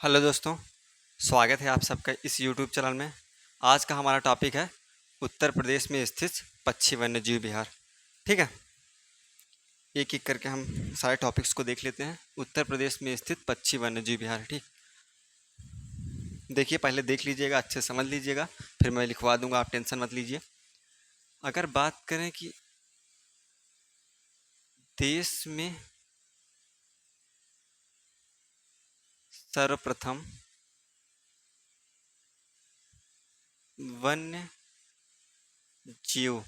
Hello दोस्तों, स्वागत है आप सबका इस यूट्यूब चैनल में। आज का हमारा टॉपिक है उत्तर प्रदेश में स्थित पक्षी वन्यजीव विहार। ठीक है, एक एक करके हम सारे टॉपिक्स को देख लेते हैं। उत्तर प्रदेश में स्थित पक्षी वन्यजीव विहार। ठीक, देखिए पहले देख लीजिएगा, अच्छे से समझ लीजिएगा, फिर मैं लिखवा दूंगा, आप टेंशन मत लीजिए। अगर बात करें कि देश में सर्वप्रथम वन्य जीव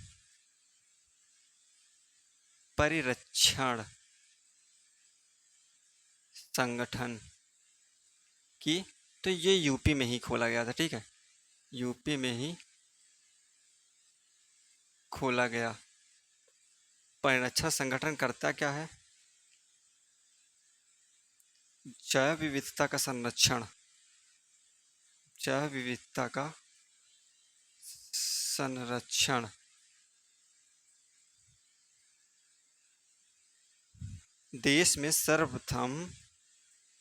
परिरक्षण संगठन की, तो ये यूपी में ही खोला गया था। ठीक है, यूपी में ही खोला गया। परिरक्षण संगठन करता क्या है? जैव विविधता का संरक्षण, जैव विविधता का संरक्षण देश में सर्वप्रथम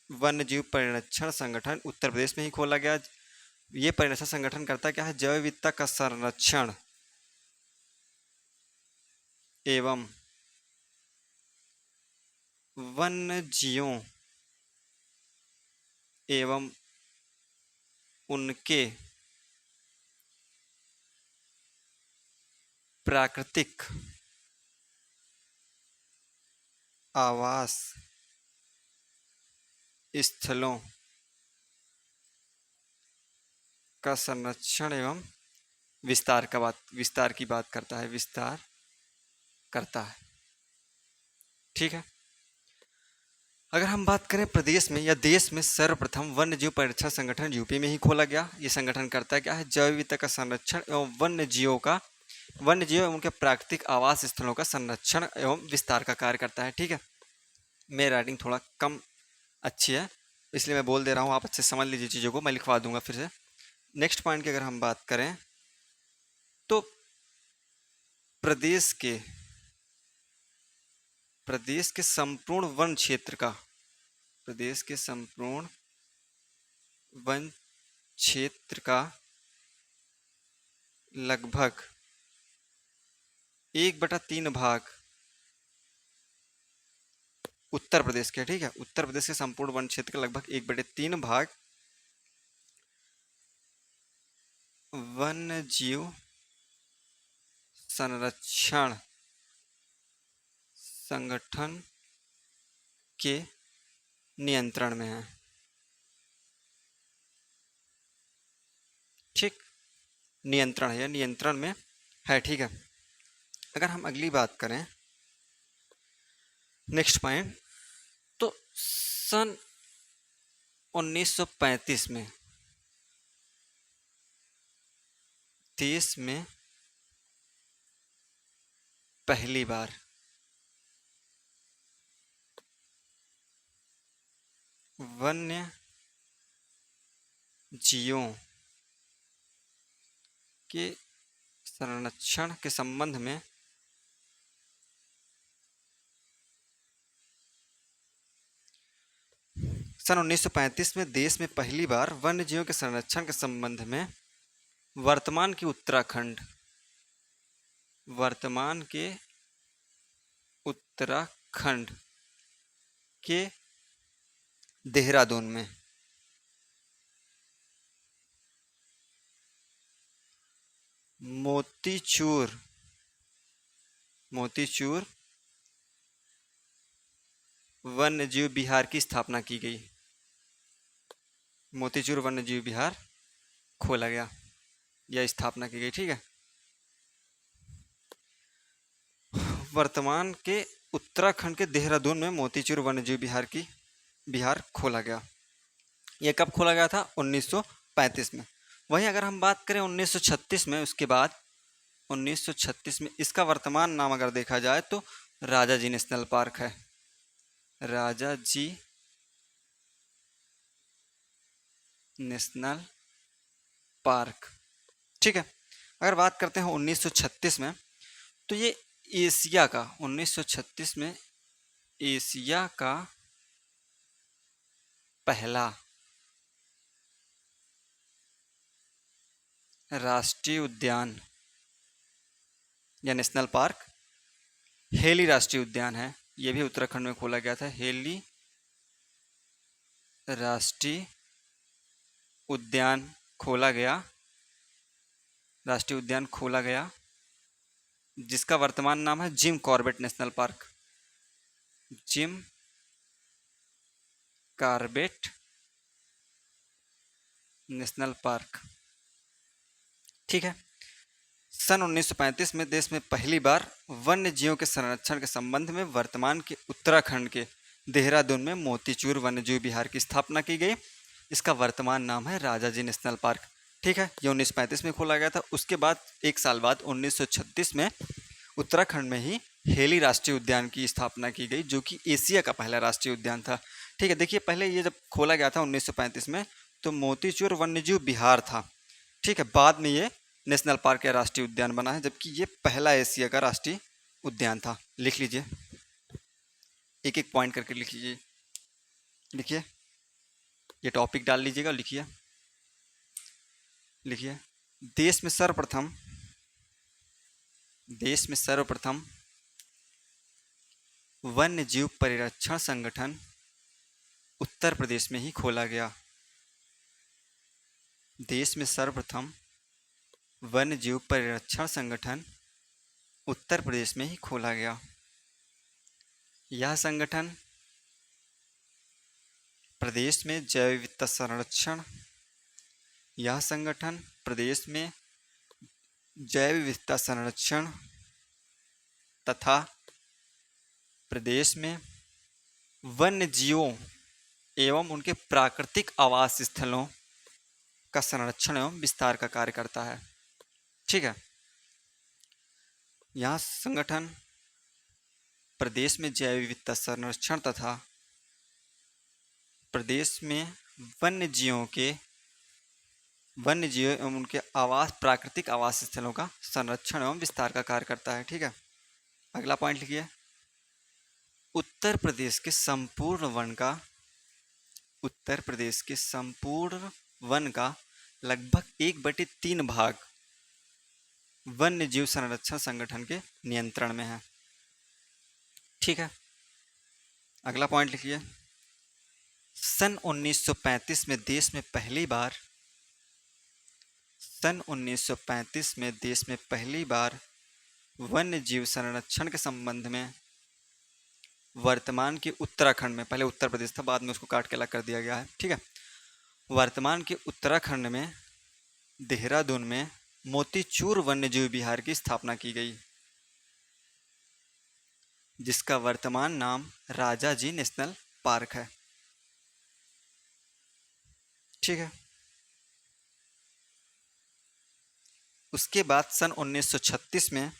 वन्यजीव परिरक्षण संगठन उत्तर प्रदेश में ही खोला गया। ये परिरक्षण संगठन करता क्या है? जैव विविधता का संरक्षण एवं वन्यजीवों एवं उनके प्राकृतिक आवास स्थलों का संरक्षण एवं विस्तार की बात करता है, विस्तार करता है। ठीक है, अगर हम बात करें प्रदेश में या देश में सर्वप्रथम वन्यजीव परिरक्षण संगठन यूपी में ही खोला गया। ये संगठन करता क्या है? जैव विविधता का संरक्षण एवं वन्यजीव एवं उनके प्राकृतिक आवास स्थलों का संरक्षण एवं विस्तार का कार्य करता है। ठीक है, मेरी राइटिंग थोड़ा कम अच्छी है, इसलिए मैं बोल दे रहा हूँ, आप अच्छे से समझ लीजिए चीज़ों को, मैं लिखवा दूंगा फिर से। नेक्स्ट पॉइंट की अगर हम बात करें तो प्रदेश के संपूर्ण वन क्षेत्र का, प्रदेश के संपूर्ण वन क्षेत्र का लगभग 1/3 भाग उत्तर प्रदेश के, ठीक है, उत्तर प्रदेश के संपूर्ण वन क्षेत्र का लगभग 1/3 भाग वन्य जीव संरक्षण संगठन के नियंत्रण में है। ठीक, नियंत्रण है या नियंत्रण में है। ठीक है, अगर हम अगली बात करें, नेक्स्ट पॉइंट, तो सन 1935 में देश में पहली बार वन्य जीवों के संरक्षण के संबंध में सन 1935 में देश में पहली बार वन्य जीवों के संरक्षण के संबंध में वर्तमान के उत्तराखंड के देहरादून में मोतीचूर वन्यजीव विहार की स्थापना की गई। मोतीचूर वन्यजीव विहार खोला गया या स्थापना की गई। ठीक है, वर्तमान के उत्तराखंड के देहरादून में मोतीचूर वन्यजीव विहार खोला गया। यह कब खोला गया था? 1935 में। वहीं अगर हम बात करें 1936 में, उसके बाद 1936 में इसका वर्तमान नाम अगर देखा जाए तो राजा जी नेशनल पार्क है। राजा जी नेशनल पार्क। ठीक है, अगर बात करते हैं 1936 में, तो ये एशिया का 1936 में एशिया का पहला राष्ट्रीय उद्यान या नेशनल पार्क हेली राष्ट्रीय उद्यान है, ये भी उत्तराखंड में खोला गया था। हेली राष्ट्रीय उद्यान खोला गया, राष्ट्रीय उद्यान खोला गया, जिसका वर्तमान नाम है Jim Corbett national park. Jim Corbett national park, ठीक है। सन 1935 में देश में पहली बार वन्य जीवों के संरक्षण के संबंध में वर्तमान के उत्तराखंड के देहरादून में मोतीचूर वन्यजीव विहार की स्थापना की गई। इसका वर्तमान नाम है राजाजी नेशनल पार्क, ठीक है। ये 1935 में खोला गया था। उसके बाद एक साल बाद 1936 में उत्तराखंड में ही हेली राष्ट्रीय उद्यान की स्थापना की गई, जो कि एशिया का पहला राष्ट्रीय उद्यान था, ठीक है। देखिए, पहले ये जब खोला गया था 1935 में, तो मोतीचूर वन्यजीव विहार था, ठीक है। बाद में ये नेशनल पार्क या राष्ट्रीय उद्यान बना है, जबकि ये पहला एशिया का राष्ट्रीय उद्यान था। लिख लीजिए, एक एक पॉइंट करके लिख लीजिए। लिखिए, ये टॉपिक डाल लीजिएगा, लिखिए लिखिए। देश में सर्वप्रथम वन्य जीव परिरक्षण संगठन उत्तर प्रदेश में ही खोला गया। देश में सर्वप्रथम वन्य जीव परिरक्षण संगठन उत्तर प्रदेश में ही खोला गया। यह संगठन प्रदेश में जैव विविधता संरक्षण, यह संगठन प्रदेश में जैव विविधता संरक्षण तथा प्रदेश में वन्य जीवों एवं उनके प्राकृतिक आवास स्थलों का संरक्षण एवं विस्तार का कार्य करता है, ठीक है। यह संगठन प्रदेश में जैव विविधता संरक्षण तथा प्रदेश में वन्य जीवों एवं उनके प्राकृतिक आवास स्थलों का संरक्षण एवं विस्तार का कार्य करता है, ठीक है। अगला पॉइंट लिखिए। उत्तर प्रदेश के संपूर्ण वन का लगभग 1/3 भाग वन्य जीव संरक्षण संगठन के नियंत्रण में है, ठीक है। अगला पॉइंट लिखिए। सन 1935 में देश में पहली बार वन्य जीव संरक्षण के संबंध में वर्तमान के उत्तराखंड में, पहले उत्तर प्रदेश था, बाद में उसको काट के अलग कर दिया गया है, ठीक है। वर्तमान के उत्तराखंड में देहरादून में मोतीचूर वन्यजीव विहार की स्थापना की गई, जिसका वर्तमान नाम राजाजी नेशनल पार्क है, ठीक है। उसके बाद सन 1936 में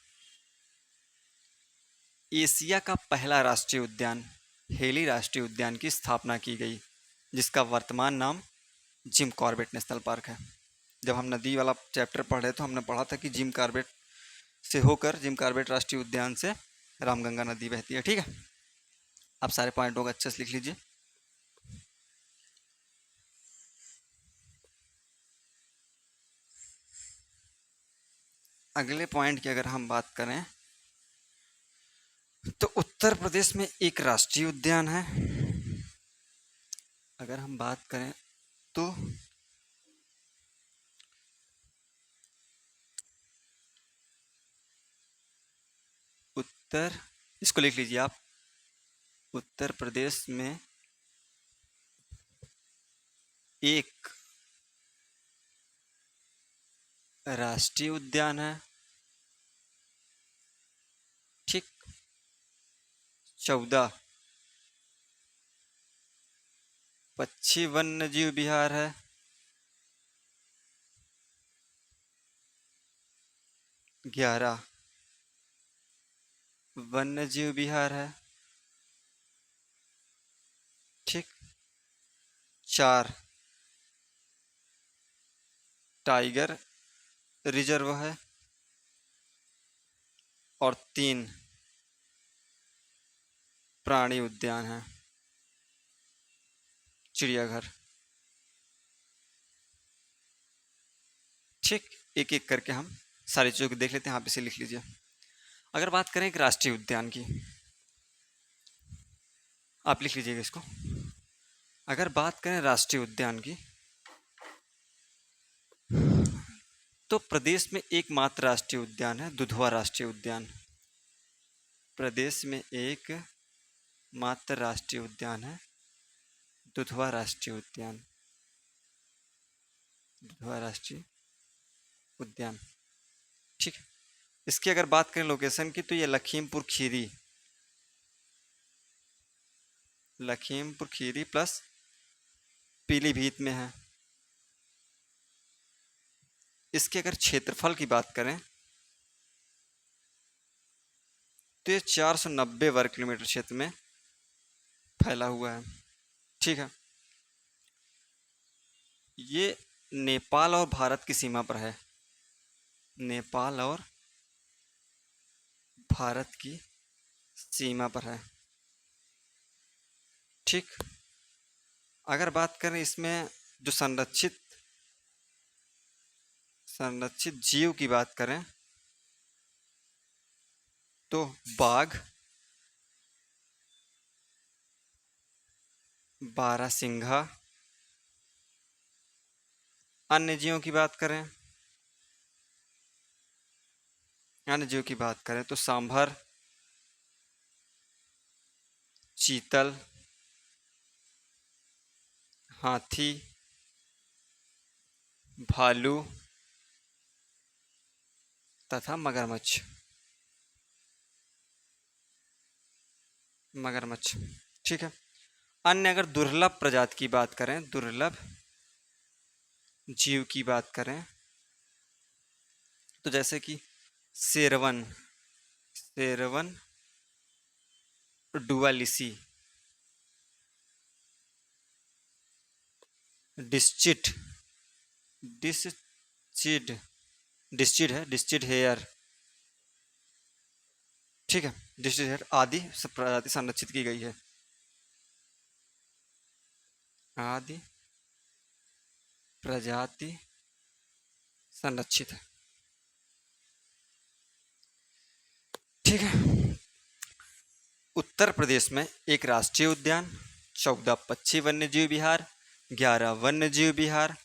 एशिया का पहला राष्ट्रीय उद्यान हेली राष्ट्रीय उद्यान की स्थापना की गई, जिसका वर्तमान नाम जिम कॉर्बेट नेशनल पार्क है। जब हम नदी वाला चैप्टर पढ़े तो हमने पढ़ा था कि जिम कॉर्बेट से होकर जिम कॉर्बेट राष्ट्रीय उद्यान से रामगंगा नदी बहती है, ठीक है। आप सारे पॉइंटों को अच्छे से लिख लीजिए। अगले पॉइंट की अगर हम बात करें तो उत्तर प्रदेश में एक राष्ट्रीय उद्यान है। अगर हम बात करें तो इसको लिख लीजिए आप। उत्तर प्रदेश में एक राष्ट्रीय उद्यान है, ठीक। 14 पक्षी वन्यजीव विहार है, 11 वन्यजीव विहार है, ठीक। 4 टाइगर रिजर्व है और 3 प्राणी उद्यान है, चिड़ियाघर, ठीक। एक एक करके हम सारी चीज़ों को देख लेते हैं। आप इसे लिख लीजिए। अगर बात करें एक राष्ट्रीय उद्यान की, आप लिख लीजिएगा इसको। अगर बात करें राष्ट्रीय उद्यान की, तो प्रदेश में एकमात्र राष्ट्रीय उद्यान है दुधवा राष्ट्रीय उद्यान। प्रदेश में एक मात्र राष्ट्रीय उद्यान है दुधवा राष्ट्रीय उद्यान। दुधवा राष्ट्रीय उद्यान, ठीक है। इसकी अगर बात करें लोकेशन की, तो ये लखीमपुर खीरी प्लस पीलीभीत में है। इसके अगर क्षेत्रफल की बात करें तो ये 490 वर्ग किलोमीटर क्षेत्र में फैला हुआ है, ठीक है। ये नेपाल और भारत की सीमा पर है। नेपाल और भारत की सीमा पर है, ठीक। अगर बात करें इसमें जो संरक्षित जीव की बात करें तो बाघ, बारहसिंघा। अन्य जीवों की बात करें तो सांभर, चीतल, हाथी, भालू तथा मगरमच्छ। ठीक है। अन्य अगर दुर्लभ प्रजाति की बात करें, दुर्लभ जीव की बात करें तो जैसे कि शेरवन डुआलिसी, डिस्चिड हेयर, ठीक है। डिस्चिड हेयर आदि प्रजाति संरक्षित की गई है। आदि प्रजाति संरक्षित है, ठीक है। उत्तर प्रदेश में एक राष्ट्रीय उद्यान, 14 पक्षी वन्यजीव विहार, 11 वन्यजीव विहार,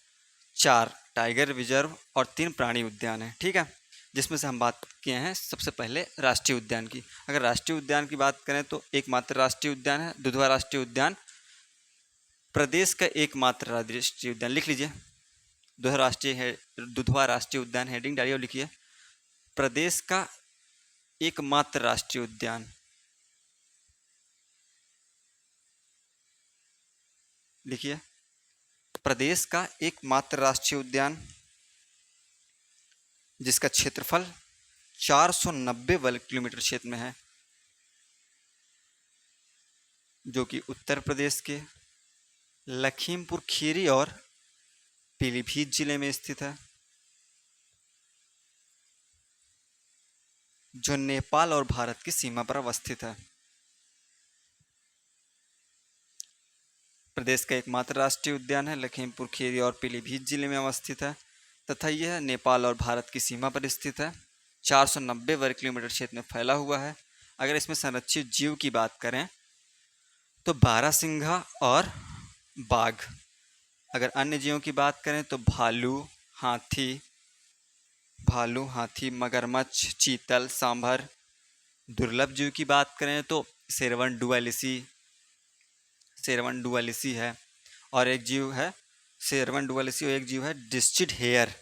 4 टाइगर रिजर्व और 3 प्राणी उद्यान है, ठीक है। जिसमें से हम बात किए हैं सबसे पहले राष्ट्रीय उद्यान की। अगर राष्ट्रीय उद्यान की बात करें तो एकमात्र राष्ट्रीय उद्यान है दुधवा राष्ट्रीय उद्यान। प्रदेश का एकमात्र राष्ट्रीय उद्यान, लिख लीजिए। दुधवा राष्ट्रीय उद्यान हेडिंग डालिए और लिखिए प्रदेश का एकमात्र राष्ट्रीय उद्यान। लिखिए प्रदेश का एकमात्र राष्ट्रीय उद्यान जिसका क्षेत्रफल 490 वर्ग किलोमीटर क्षेत्र में है, जो कि उत्तर प्रदेश के लखीमपुर खीरी और पीलीभीत जिले में स्थित है, जो नेपाल और भारत की सीमा पर अवस्थित है। प्रदेश का एकमात्र राष्ट्रीय उद्यान है, लखीमपुर खीरी और पीलीभीत जिले में अवस्थित है तथा यह नेपाल और भारत की सीमा पर स्थित है। 490 वर्ग किलोमीटर क्षेत्र में फैला हुआ है। अगर इसमें संरक्षित जीव की बात करें तो बारहसिंघा और बाघ। अगर अन्य जीवों की बात करें तो भालू, हाथी, मगरमच्छ, चीतल, सांभर। दुर्लभ जीव की बात करें तो शेरवन डुआलिसी है, और एक जीव है शेरवन डुआलिसी और एक जीव है डिस्चिड हेयर।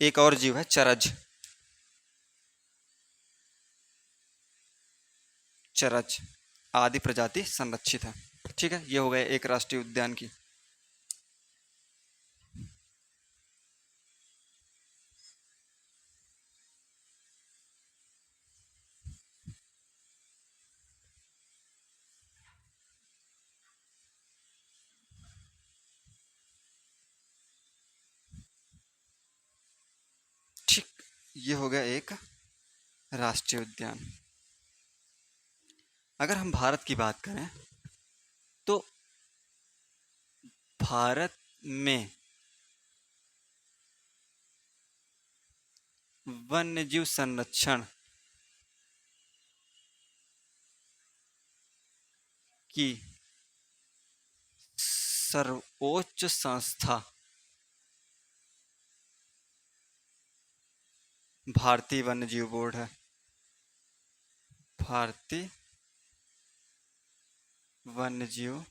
एक और जीव है चरज आदि प्रजाति संरक्षित है, ठीक है। ये हो गए एक राष्ट्रीय उद्यान की। ठीक, ये हो गया एक राष्ट्रीय उद्यान। अगर हम भारत की बात करें तो भारत में वन्य जीव संरक्षण की सर्वोच्च संस्था भारतीय वन्य जीव बोर्ड है। भारतीय वन्य जीव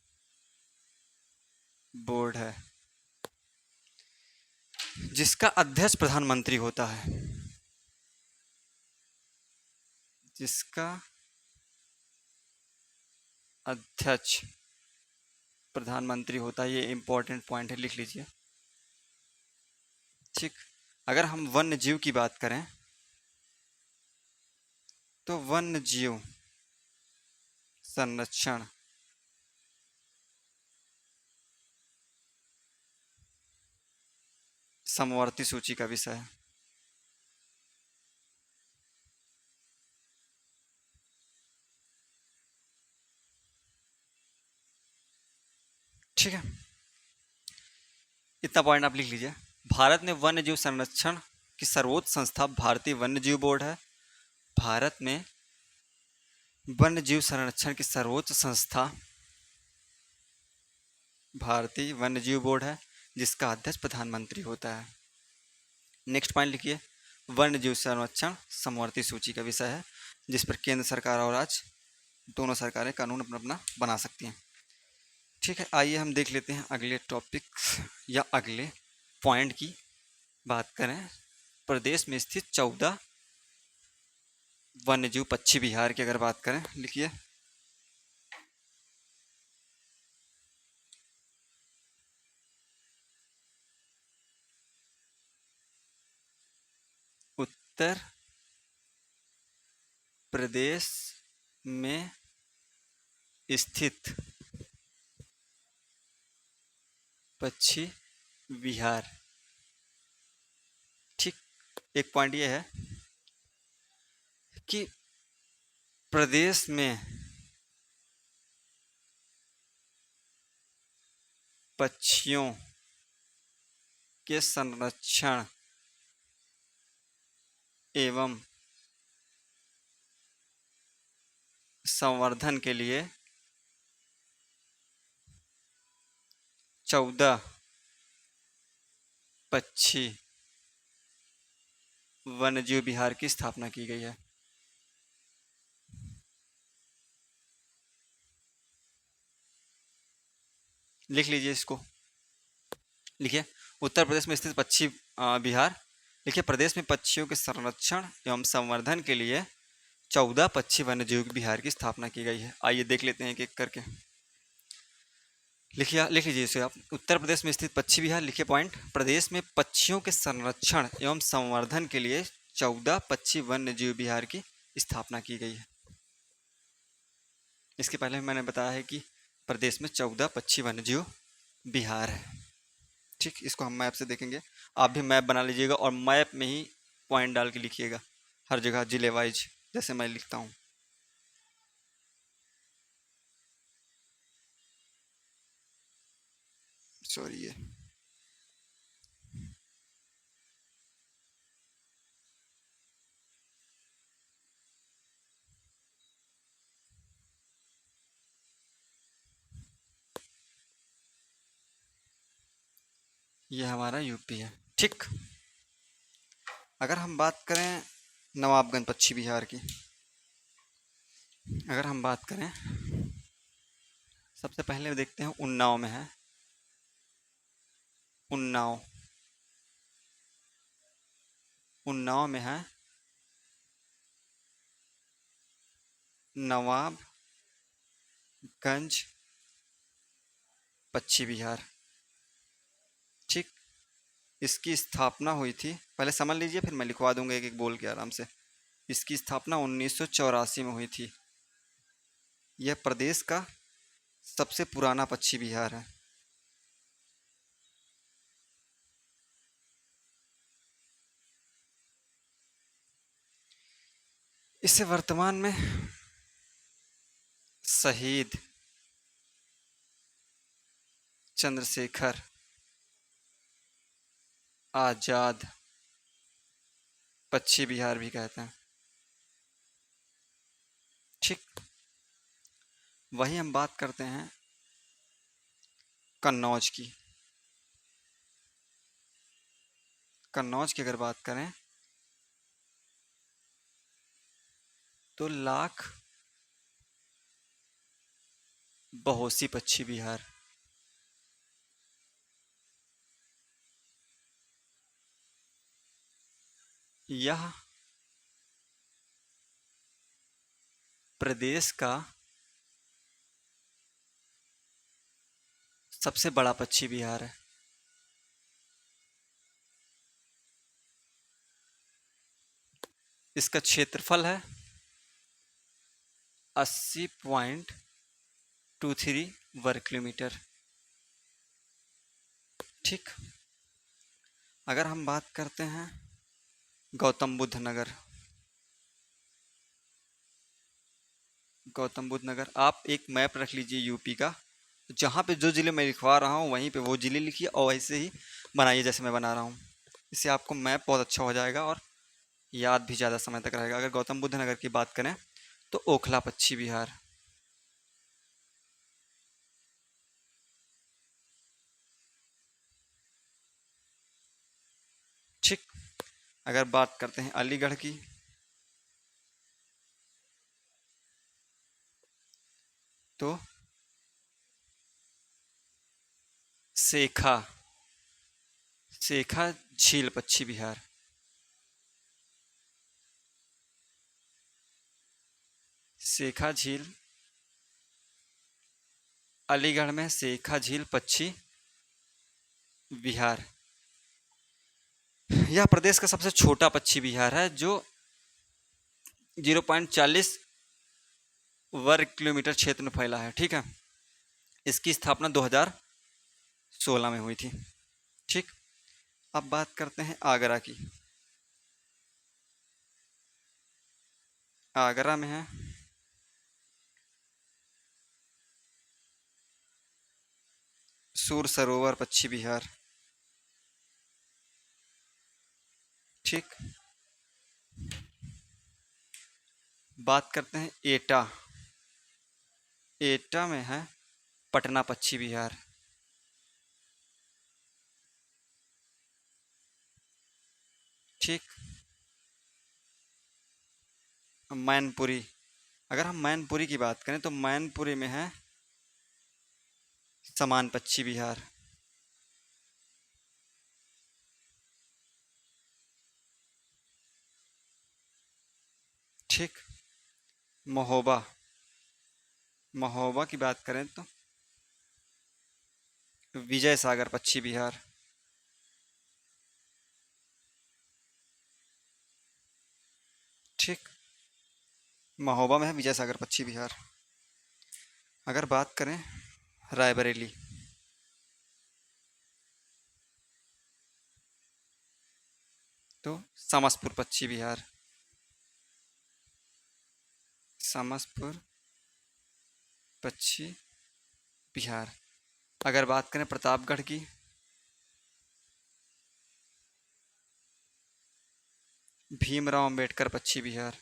बोर्ड है, जिसका अध्यक्ष प्रधानमंत्री होता है। जिसका अध्यक्ष प्रधानमंत्री होता है, ये इंपॉर्टेंट पॉइंट है, लिख लीजिए। ठीक। अगर हम वन्य जीव की बात करें तो वन्य जीव संरक्षण समवर्ती सूची का विषय है। ठीक है, इतना पॉइंट आप लिख लीजिए। भारत में वन्य जीव संरक्षण की सर्वोच्च संस्था भारतीय वन्य जीव बोर्ड है। भारत में वन्य जीव संरक्षण की सर्वोच्च संस्था भारतीय वन्य जीव बोर्ड है, जिसका अध्यक्ष प्रधानमंत्री होता है। नेक्स्ट पॉइंट लिखिए, वन्य जीव संरक्षण समवर्ती सूची का विषय है, जिस पर केंद्र सरकार और राज्य दोनों सरकारें कानून अपना अपना बना सकती हैं। ठीक है, आइए हम देख लेते हैं अगले टॉपिक या अगले पॉइंट की बात करें। प्रदेश में स्थित 14 वन्यजीव पक्षी विहार की अगर बात करें, लिखिए। उत्तर प्रदेश में स्थित पक्षी विहार। ठीक, एक पॉइंट ये है कि प्रदेश में पक्षियों के संरक्षण एवं संवर्धन के लिए 14 पक्षी वन्यजीव विहार की स्थापना की गई है। लिख लीजिए इसको, लिखिए। उत्तर प्रदेश में स्थित पक्षी विहार, लिखिए। प्रदेश में पक्षियों के संरक्षण एवं संवर्धन के लिए 14 पक्षी वन्यजीव विहार की स्थापना की गई है। आइए देख लेते हैं एक एक करके। लिखिए, लिख लीजिए इसे आप। उत्तर प्रदेश में स्थित पक्षी विहार, लिखिए पॉइंट। प्रदेश में पक्षियों के संरक्षण एवं संवर्धन के लिए 14 पक्षी वन्यजीव विहार की स्थापना की गई है। इसके पहले मैंने बताया है कि प्रदेश में 14 पक्षी वन्यजीव विहार है। ठीक, इसको हम मैप से देखेंगे। आप भी मैप बना लीजिएगा और मैप में ही पॉइंट डाल के लिखिएगा, हर जगह जिले वाइज, जैसे मैं लिखता हूँ। सॉरी, ये हमारा यूपी है। ठीक, अगर हम बात करें नवाबगंज पक्षी विहार की, अगर हम बात करें, सबसे पहले देखते हैं उन्नाव में है। उन्नाव, उन्नाव में है नवाबगंज पक्षी विहार। ठीक, इसकी स्थापना हुई थी, पहले समझ लीजिए फिर मैं लिखवा दूंगा एक एक बोल के आराम से। इसकी स्थापना 1984 में हुई थी। यह प्रदेश का सबसे पुराना पक्षी विहार है। इसे वर्तमान में शहीद चंद्रशेखर आजाद पश्चिम बिहार भी कहते हैं। ठीक। वही हम बात करते हैं कन्नौज की। कन्नौज की अगर बात करें तो लाख बहोसी पश्चिम बिहार। यह प्रदेश का सबसे बड़ा पश्चिम बिहार है। इसका क्षेत्रफल है 80.23 वर्ग किलोमीटर। ठीक। अगर हम बात करते हैं गौतम बुद्ध नगर। गौतम बुद्ध नगर, आप एक मैप रख लीजिए यूपी का, जहाँ पे जो ज़िले मैं लिखवा रहा हूँ वहीं पे वो ज़िले लिखिए और वैसे ही बनाइए जैसे मैं बना रहा हूँ। इससे आपको मैप बहुत अच्छा हो जाएगा और याद भी ज़्यादा समय तक रहेगा। अगर गौतम बुद्ध नगर की बात करें तो ओखला पश्चिम बिहार। ठीक। अगर बात करते हैं अलीगढ़ की तो सेखा, सेखा झील पश्चिम बिहार। सेखा झील अलीगढ़ में, सेखा झील पश्चिम बिहार। यह प्रदेश का सबसे छोटा पश्चिम बिहार है जो 0.40 वर्ग किलोमीटर क्षेत्र में फैला है। ठीक है। इसकी स्थापना 2016 में हुई थी। ठीक। अब बात करते हैं आगरा की। आगरा में है सूर सरोवर पश्चिम बिहार। ठीक। बात करते हैं एटा। एटा में है पटना पश्चिम बिहार। ठीक। मैनपुरी। अगर हम मैनपुरी की बात करें तो मैनपुरी में है समान पश्चिम बिहार। ठीक। महोबा। महोबा की बात करें तो विजय सागर पश्चिम बिहार। ठीक। महोबा में है विजय सागर पश्चिम बिहार। अगर बात करें रायबरेली तो समसपुर पश्चिम बिहार। समसपुर पश्चिम बिहार। अगर बात करें प्रतापगढ़ की भीमराव अंबेडकर पश्चिम बिहार।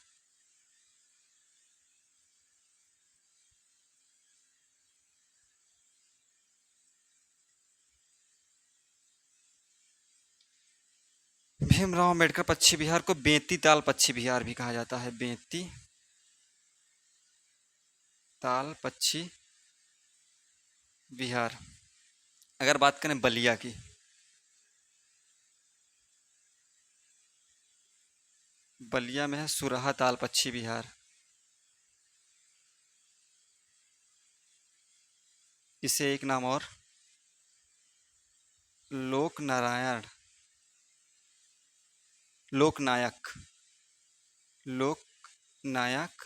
भीमराव अंबेडकर पश्चिम बिहार को बेंती ताल पश्चिम बिहार भी कहा जाता है। बेंती ताल पश्चिम बिहार। अगर बात करें बलिया की बलिया में है सुरहा ताल पश्चिम बिहार। इसे एक नाम और लोक नारायण लोकनायक लोकनायक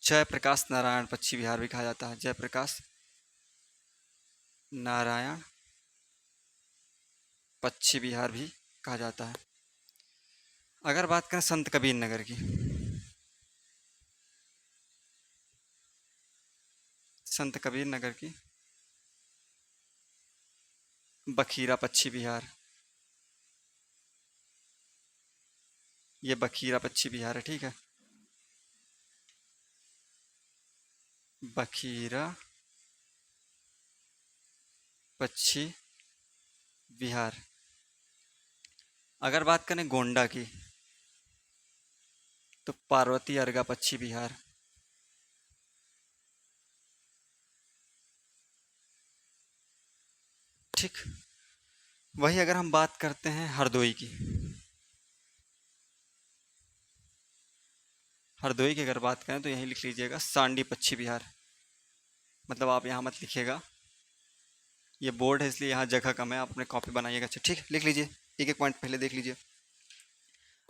जयप्रकाश नारायण पश्चिम बिहार भी कहा जाता है। जयप्रकाश नारायण पश्चिम बिहार भी कहा जाता है। अगर बात करें संत कबीर नगर की संत कबीर नगर की बखीरा पश्चिम बिहार। ये बखीरा पक्षी विहार है, ठीक है। बखीरा पक्षी विहार। अगर बात करें गोंडा की तो पार्वती अर्गा पक्षी विहार। ठीक। वही अगर हम बात करते हैं हरदोई की, हरदोई की अगर बात करें तो यहीं लिख लीजिएगा सांडी पक्षी विहार। मतलब आप यहाँ मत लिखिएगा, ये बोर्ड है इसलिए यहाँ जगह कम है, आप अपने कॉपी बनाइएगा। अच्छा ठीक, लिख लीजिए, एक एक पॉइंट पहले देख लीजिए।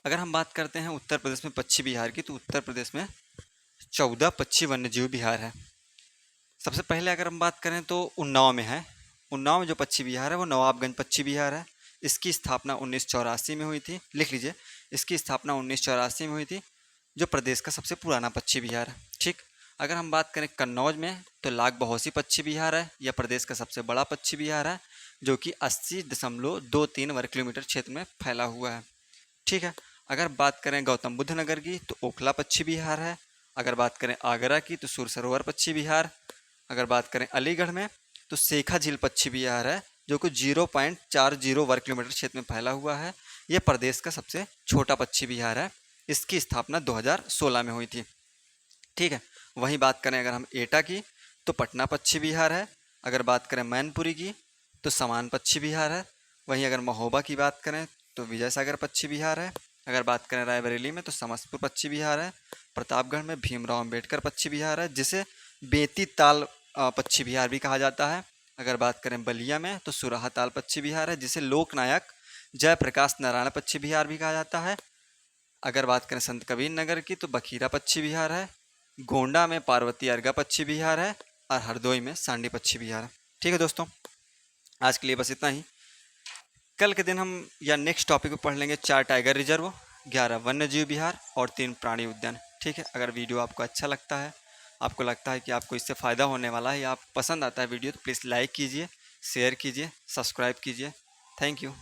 अगर हम बात करते हैं उत्तर प्रदेश में पक्षी विहार की, तो उत्तर प्रदेश में 14 पक्षी वन्यजीव विहार है। सबसे पहले अगर हम बात करें तो उन्नाव में है। उन्नाव में जो पक्षी विहार है वो नवाबगंज पक्षी विहार है। इसकी स्थापना 1984 में हुई थी, लिख लीजिए, इसकी स्थापना 1984 में हुई थी, जो प्रदेश का सबसे पुराना पक्षी विहार है। ठीक। अगर हम बात करें कन्नौज में तो लाख बहोसी पक्षी विहार है, यह प्रदेश का सबसे बड़ा पक्षी विहार है, जो कि 80.23 वर्ग किलोमीटर क्षेत्र में फैला हुआ है। ठीक है। अगर बात करें गौतम बुद्ध नगर की तो ओखला पक्षी विहार है। अगर बात करें आगरा की तो सुर सरोवर पक्षी विहार। अगर बात करें अलीगढ़ में तो शेखा झील पक्षी विहार है, जो कि 0.40 वर्ग किलोमीटर क्षेत्र में फैला हुआ है। यह प्रदेश का सबसे छोटा पक्षी विहार है। इसकी स्थापना 2016 में हुई थी। ठीक है। वहीं बात करें अगर हम एटा की तो पटना पक्षी विहार है। अगर बात करें मैनपुरी की तो समान पक्षी विहार है। वहीं अगर महोबा की बात करें तो विजय सागर पक्षी विहार है। अगर बात करें रायबरेली में तो समस्तपुर पक्षी विहार है। प्रतापगढ़ में भीमराव अंबेडकर पक्षी विहार है, जिसे बेती ताल पक्षी विहार भी कहा जाता है। अगर बात करें बलिया में तो सुराहा ताल पक्षी विहार है, जिसे लोकनायक जयप्रकाश नारायण पक्षी विहार भी कहा जाता है। अगर बात करें संत कबीर नगर की तो बखीरा पक्षी विहार है। गोंडा में पार्वती अर्गा पक्षी विहार है और हरदोई में सांडी पक्षी विहार है। ठीक है दोस्तों, आज के लिए बस इतना ही। कल के दिन हम या नेक्स्ट टॉपिक पे पढ़ लेंगे 4 टाइगर रिजर्व, 11 वन्य जीव विहार और 3 प्राणी उद्यान। ठीक है। अगर वीडियो आपको अच्छा लगता है, आपको लगता है कि आपको इससे फ़ायदा होने वाला है या आप पसंद आता है वीडियो, तो प्लीज़ लाइक कीजिए, शेयर कीजिए, सब्सक्राइब कीजिए। Thank you.